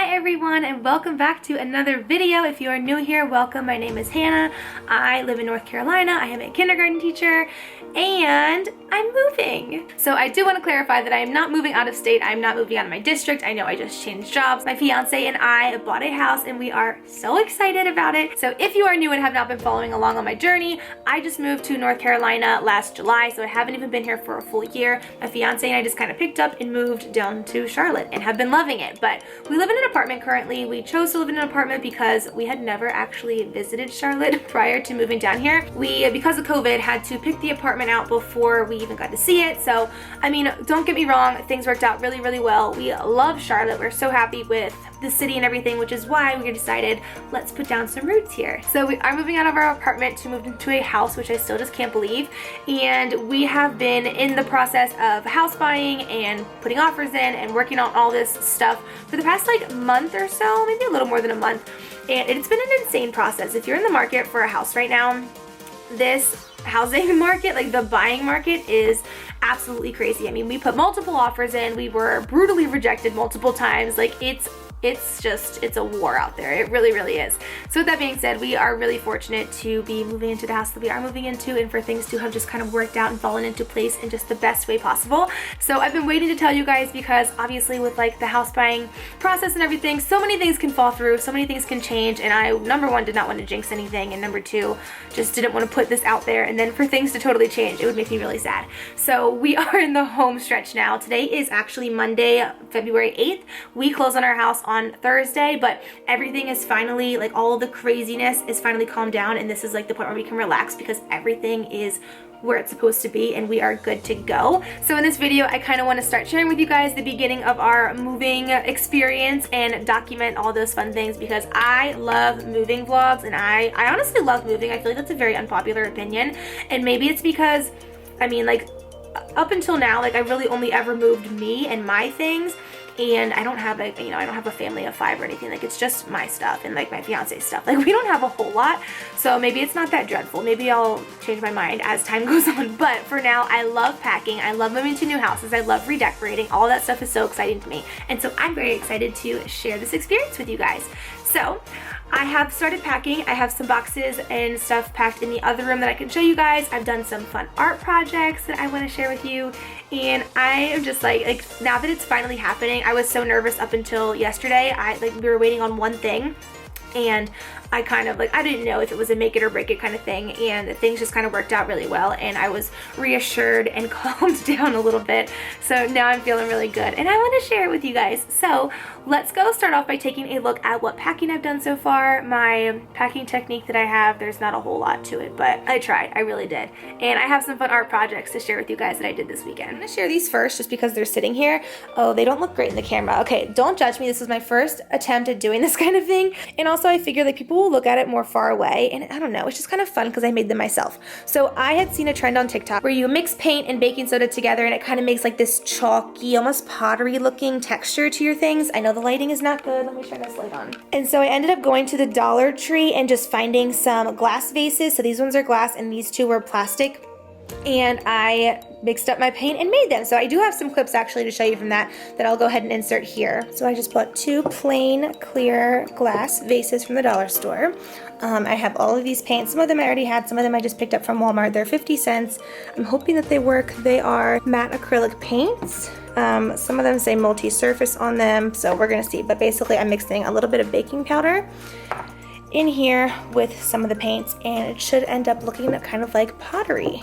Hi everyone, and welcome back to another video. If you are new here, welcome. My name is Hannah. I live in North Carolina. I am a kindergarten teacher and I'm moving. So I do want to clarify that I am not moving out of state. I'm not moving out of my district. I know I just changed jobs. My fiance and I bought a house and we are so excited about it. So if you are new and have not been following along on my journey, I just moved to North Carolina last July, so I haven't even been here for a full year. My fiance and I just kind of picked up and moved down to Charlotte and have been loving it. But we live in an apartment currently. We chose to live in an apartment because we had never actually visited Charlotte prior to moving down here. We, because of COVID, had to pick the apartment out before we even got to see it. So, I mean, don't get me wrong, things worked out really, really well. We love Charlotte. We're so happy with the city and everything, which is why we decided let's put down some roots here. So we are moving out of our apartment to move into a house, which I still just can't believe. And we have been in the process of house buying and putting offers in and working on all this stuff for the past like month or so, maybe a little more than a month. And it's been an insane process. If you're in the market for a house right now, this housing market, like the buying market, is absolutely crazy. I mean, we put multiple offers in, we were brutally rejected multiple times. Like it's a war out there. It really, really is. So with that being said, we are really fortunate to be moving into the house that we are moving into and for things to have just kind of worked out and fallen into place in just the best way possible. So I've been waiting to tell you guys because obviously with like the house buying process and everything, so many things can fall through, so many things can change, and I, number one, did not want to jinx anything, and number two, just didn't want to put this out there and then for things to totally change. It would make me really sad. So we are in the home stretch now. Today is actually Monday, February 8th. We close on our house on Thursday, but everything is finally, like, all of the craziness is finally calmed down, and this is like the point where we can relax because everything is where it's supposed to be and we are good to go. So in this video, I kind of want to start sharing with you guys the beginning of our moving experience and document all those fun things because I love moving vlogs, and I honestly love moving. I feel like that's a very unpopular opinion, and maybe it's because, I mean, like, up until now, like, I really only ever moved me and my things, and I don't have a, you know, I don't have a family of 5 or anything. Like, it's just my stuff and like my fiance's stuff. Like, we don't have a whole lot, so maybe it's not that dreadful. Maybe I'll change my mind as time goes on, but for now, I love packing. I love moving to new houses. I love redecorating. All that stuff is so exciting to me, and so I'm very excited to share this experience with you guys. So I have started packing. I have some boxes and stuff packed in the other room that I can show you guys. I've done some fun art projects that I want to share with you, and I am just like now that it's finally happening. I was so nervous up until yesterday. We were waiting on one thing, and I kind of, like, I didn't know if it was a make it or break it kind of thing, and things just kind of worked out really well, and I was reassured and calmed down a little bit. So now I'm feeling really good, and I want to share it with you guys. So let's go start off by taking a look at what packing I've done so far. My packing technique that I have, there's not a whole lot to it, but I tried. I really did. And I have some fun art projects to share with you guys that I did this weekend. I'm going to share these first just because they're sitting here. Oh, they don't look great in the camera. Okay, don't judge me. This is my first attempt at doing this kind of thing, and also I figure like people will look at it more far away, and I don't know, it's just kind of fun because I made them myself. So I had seen a trend on TikTok where you mix paint and baking soda together and it kind of makes like this chalky, almost pottery looking texture to your things. I know the lighting is not good. Let me turn this light on. And so I ended up going to the Dollar Tree and just finding some glass vases. So these ones are glass and these two were plastic, and I mixed up my paint and made them. So I do have some clips actually to show you from that I'll go ahead and insert here. So I just bought 2 plain clear glass vases from the dollar store. I have all of these paints. Some of them I already had, some of them I just picked up from Walmart. They're 50 cents. I'm hoping that they work. They are matte acrylic paints. Some of them say multi-surface on them, so we're gonna see. But basically I'm mixing a little bit of baking powder in here with some of the paints, and it should end up looking kind of like pottery.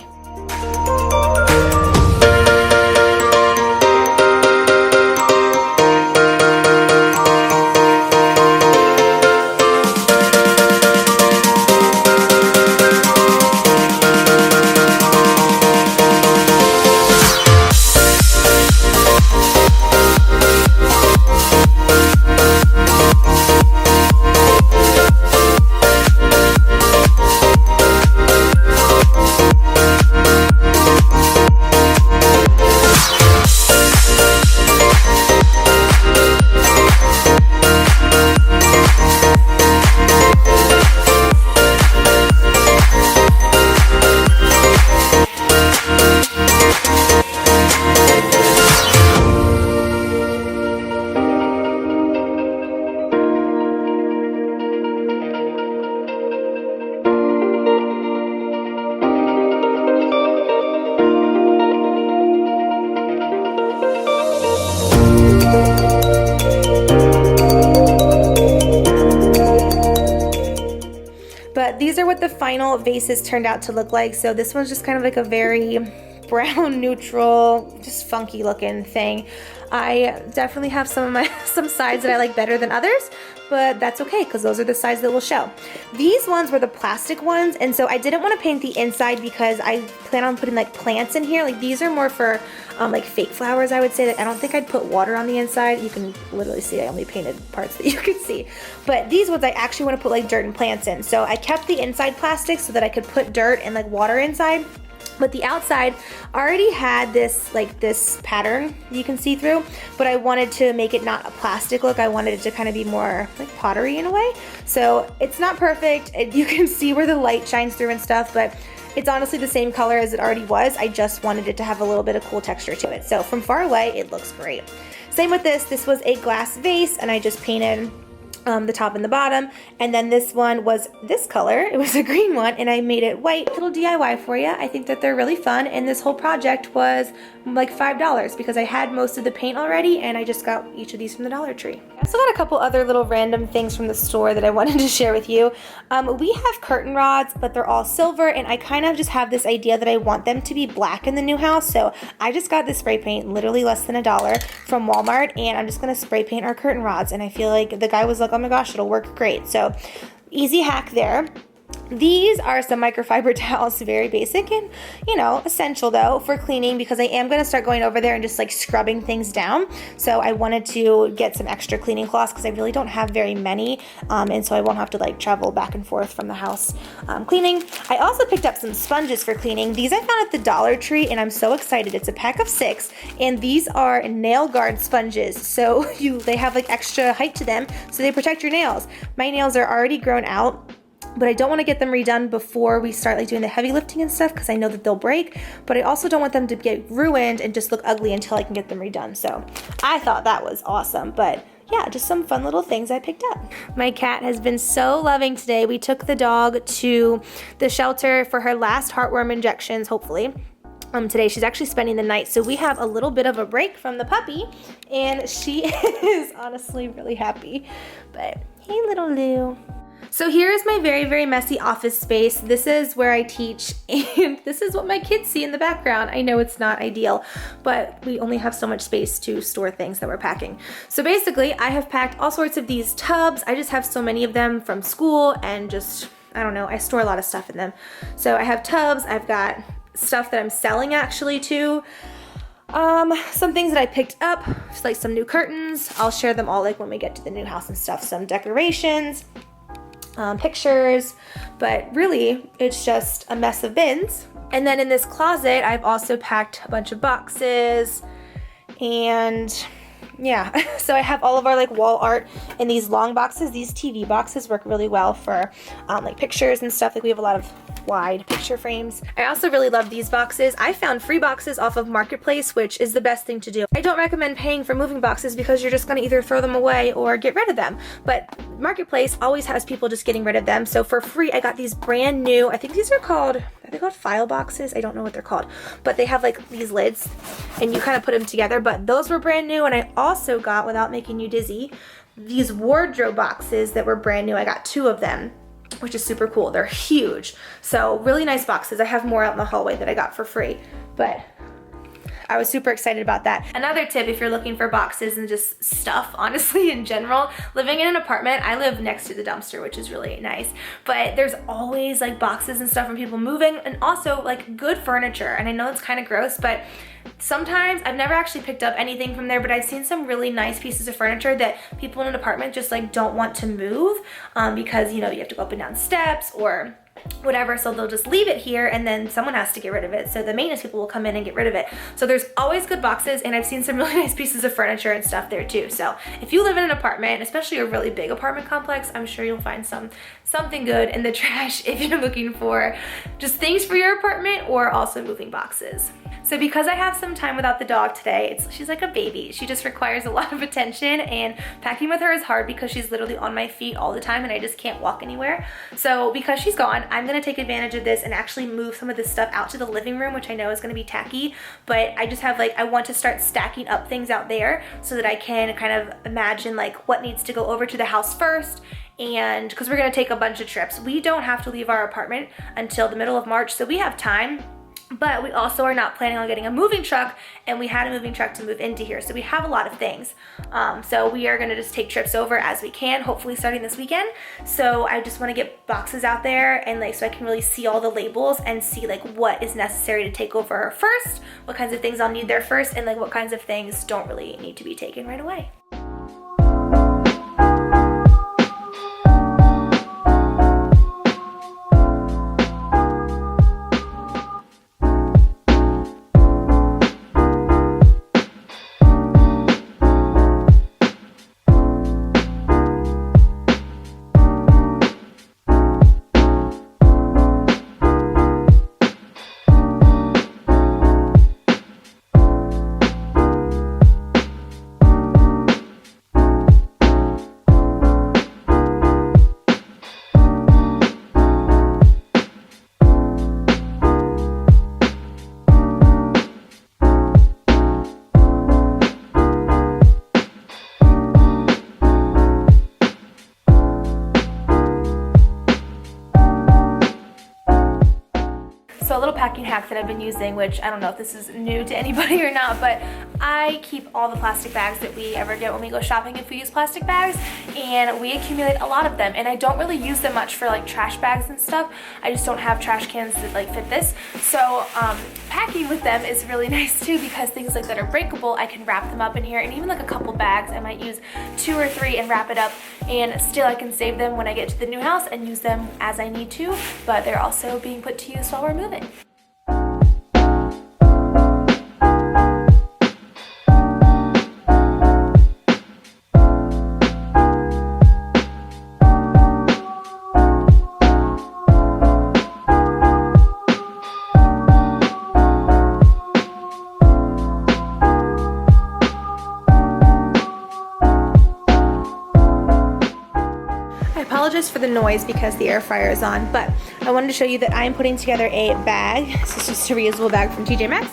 these are what the final vases turned out to look like. So this one's just kind of like a very brown neutral, just funky looking thing. I definitely have some sides that I like better than others, but that's okay because those are the sides that will show. These ones were the plastic ones, and so I didn't want to paint the inside because I plan on putting like plants in here. Like these are more for like fake flowers, I would say. That I don't think I'd put water on the inside. You can literally see I only painted parts that you can see. But these ones I actually want to put like dirt and plants in. So I kept the inside plastic so that I could put dirt and like water inside. But the outside already had this like this pattern you can see through, but I wanted to make it not a plastic look. I wanted it to kind of be more like pottery in a way. So it's not perfect. You can see where the light shines through and stuff, but it's honestly the same color as it already was. I just wanted it to have a little bit of cool texture to it. So from far away, it looks great. Same with this. This was a glass vase, and I just painted the top and the bottom, and then this one was this color. It was a green one, and I made it white. Little DIY for you. I think that they're really fun, and this whole project was like $5 because I had most of the paint already, and I just got each of these from the Dollar Tree. I also got a couple other little random things from the store that I wanted to share with you. We have curtain rods, but they're all silver, and I kind of just have this idea that I want them to be black in the new house, so I just got this spray paint, literally less than $1 from Walmart, and I'm just gonna spray paint our curtain rods, and I feel like the guy was like, oh my gosh, it'll work great. So easy hack there. These are some microfiber towels, very basic and, you know, essential though for cleaning because I am going to start going over there and just like scrubbing things down. So I wanted to get some extra cleaning cloths because I really don't have very many, and so I won't have to like travel back and forth from the house cleaning. I also picked up some sponges for cleaning. These I found at the Dollar Tree, and I'm so excited. It's a pack of 6, and these are nail guard sponges. So they have like extra height to them, so they protect your nails. My nails are already grown out, but I don't want to get them redone before we start like doing the heavy lifting and stuff because I know that they'll break, but I also don't want them to get ruined and just look ugly until I can get them redone. So I thought that was awesome, but yeah, just some fun little things I picked up. My cat has been so loving today. We took the dog to the shelter for her last heartworm injections, hopefully. Today she's actually spending the night, so we have a little bit of a break from the puppy, and she is honestly really happy. But hey, little Lou. So here is my very, very messy office space. This is where I teach, and this is what my kids see in the background. I know it's not ideal, but we only have so much space to store things that we're packing. So basically, I have packed all sorts of these tubs. I just have so many of them from school, and just, I don't know, I store a lot of stuff in them. So I have tubs, I've got stuff that I'm selling actually too. Some things that I picked up, just like some new curtains. I'll share them all like when we get to the new house and stuff. Some decorations, pictures, but really it's just a mess of bins. And then in this closet, I've also packed a bunch of boxes, and yeah, so I have all of our like wall art in these long boxes. These TV boxes work really well for like pictures and stuff. Like we have a lot of wide picture frames. I also really love these boxes. I found free boxes off of Marketplace, which is the best thing to do. I don't recommend paying for moving boxes because you're just going to either throw them away or get rid of them. But Marketplace always has people just getting rid of them. So for free, I got these brand new, I think these are they called file boxes? I don't know what they're called, but they have like these lids and you kind of put them together, but those were brand new. And I also got, without making you dizzy, these wardrobe boxes that were brand new. I got 2 of them, which is super cool. They're huge. So really nice boxes. I have more out in the hallway that I got for free, but I was super excited about that. Another tip if you're looking for boxes and just stuff, honestly, in general, living in an apartment, I live next to the dumpster, which is really nice, but there's always like boxes and stuff from people moving, and also like good furniture. And I know it's kind of gross, but sometimes, I've never actually picked up anything from there, but I've seen some really nice pieces of furniture that people in an apartment just like don't want to move because, you know, you have to go up and down steps or whatever, so they'll just leave it here and then someone has to get rid of it. So the maintenance people will come in and get rid of it. So there's always good boxes, and I've seen some really nice pieces of furniture and stuff there too. So if you live in an apartment, especially a really big apartment complex, I'm sure you'll find something good in the trash if you're looking for just things for your apartment or also moving boxes. So because I have some time without the dog today, she's like a baby. She just requires a lot of attention, and packing with her is hard because she's literally on my feet all the time and I just can't walk anywhere. So because she's gone, I'm gonna take advantage of this and actually move some of this stuff out to the living room, which I know is gonna be tacky, but I just have like, I want to start stacking up things out there so that I can kind of imagine like what needs to go over to the house first and because we're gonna take a bunch of trips. We don't have to leave our apartment until the middle of March, so we have time. But we also are not planning on getting a moving truck, and we had a moving truck to move into here, so we have a lot of things. So we are gonna just take trips over as we can, hopefully starting this weekend. So I just wanna get boxes out there, and like so I can really see all the labels and see like what is necessary to take over first, what kinds of things I'll need there first, and like what kinds of things don't really need to be taken right away. So a little packing hack that I've been using, which I don't know if this is new to anybody or not, but I keep all the plastic bags that we ever get when we go shopping if we use plastic bags, and we accumulate a lot of them, and I don't really use them much for like trash bags and stuff. I just don't have trash cans that like fit this. So packing with them is really nice too, because things like that are breakable, I can wrap them up in here, and even like a couple bags, I might use 2 or 3 and wrap it up, and still I can save them when I get to the new house and use them as I need to, but they're also being put to use while we're moving. I apologize for the noise because the air fryer is on, but I wanted to show you that I'm putting together a bag. This is just a reusable bag from TJ Maxx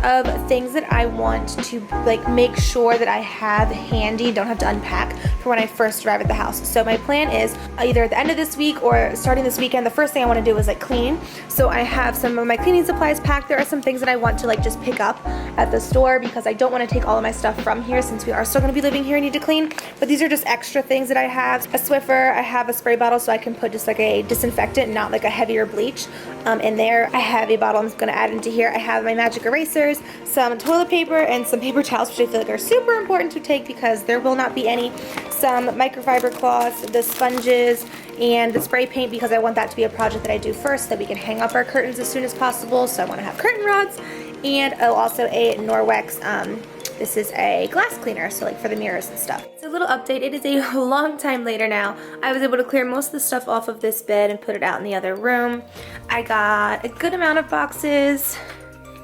of things that I want to like make sure that I have handy, don't have to unpack for when I first arrive at the house. So my plan is either at the end of this week or starting this weekend, the first thing I want to do is like clean. So I have some of my cleaning supplies packed. There are some things that I want to like just pick up at the store because I don't want to take all of my stuff from here since we are still going to be living here and need to clean. But these are just extra things that I have. A Swiffer, I have a spray bottle so I can put just like a disinfectant, not like a heavier bleach in there. I have a bottle I'm going to add into here. I have my magic erasers, some toilet paper, and some paper towels, which I feel like are super important to take because there will not be any. Some microfiber cloths, the sponges, and the spray paint because I want that to be a project that I do first so that we can hang up our curtains as soon as possible. So I want to have curtain rods, and also a Norwex. This is a glass cleaner, so like for the mirrors and stuff. It's a little update. It is a long time later now. I was able to clear most of the stuff off of this bed and put it out in the other room. I got a good amount of boxes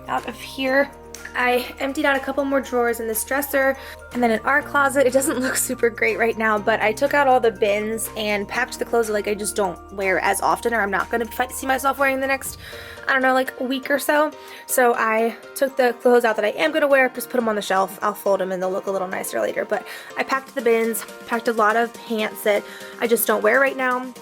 out of here. I emptied out a couple more drawers in this dresser, and then in our closet, it doesn't look super great right now, but I took out all the bins and packed the clothes that like I just don't wear as often, or I'm not gonna see myself wearing the next, I don't know, like a week or so. So I took the clothes out that I am gonna wear, just put them on the shelf. I'll fold them and they'll look a little nicer later, but I packed the bins, packed a lot of pants that I just don't wear right now.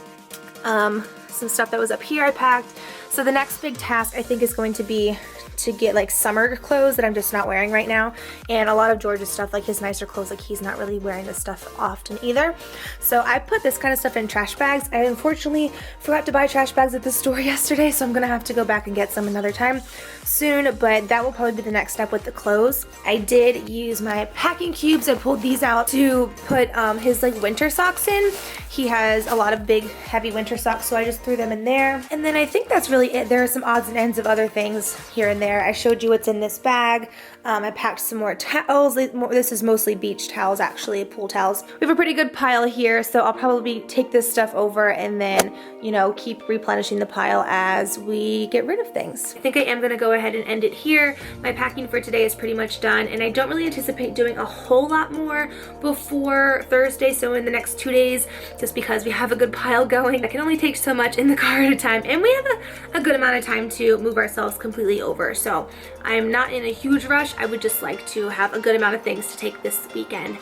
Some stuff that was up here I packed. So the next big task I think is going to be to get like summer clothes that I'm just not wearing right now, and a lot of George's stuff, like his nicer clothes, like he's not really wearing this stuff often either. So I put this kind of stuff in trash bags. I unfortunately forgot to buy trash bags at the store yesterday, so I'm gonna have to go back and get some another time soon, but that will probably be the next step with the clothes. I did use my packing cubes. I pulled these out to put his like winter socks in. He has a lot of big heavy winter socks, so I just threw them in there. And then I think that's really it. There are some odds and ends of other things here and there. I showed you what's in this bag. I packed some more towels. This is mostly beach towels, actually, pool towels. We have a pretty good pile here, so I'll probably take this stuff over and then, you know, keep replenishing the pile as we get rid of things. I think I am gonna go ahead and end it here. My packing for today is pretty much done, and I don't really anticipate doing a whole lot more before Thursday, so in the next 2 days, just because we have a good pile going. I can only take so much in the car at a time, and we have a good amount of time to move ourselves completely over, so I'm not in a huge rush. rush. I would just like to have a good amount of things to take this weekend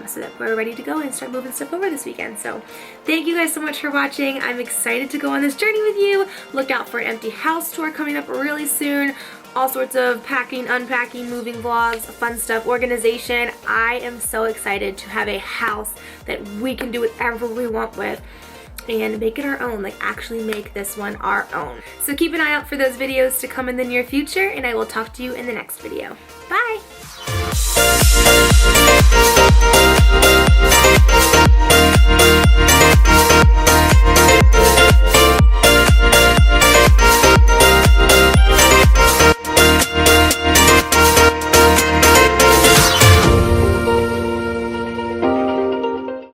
so that we're ready to go and start moving stuff over this weekend. So thank you guys so much for watching. I'm excited to go on this journey with you. Look out for an empty house tour coming up really soon. All sorts of packing, unpacking, moving vlogs, fun stuff, organization. I am so excited to have a house that we can do whatever we want with and make it our own, like actually make this one our own. So keep an eye out for those videos to come in the near future, and I will talk to you in the next video. Bye!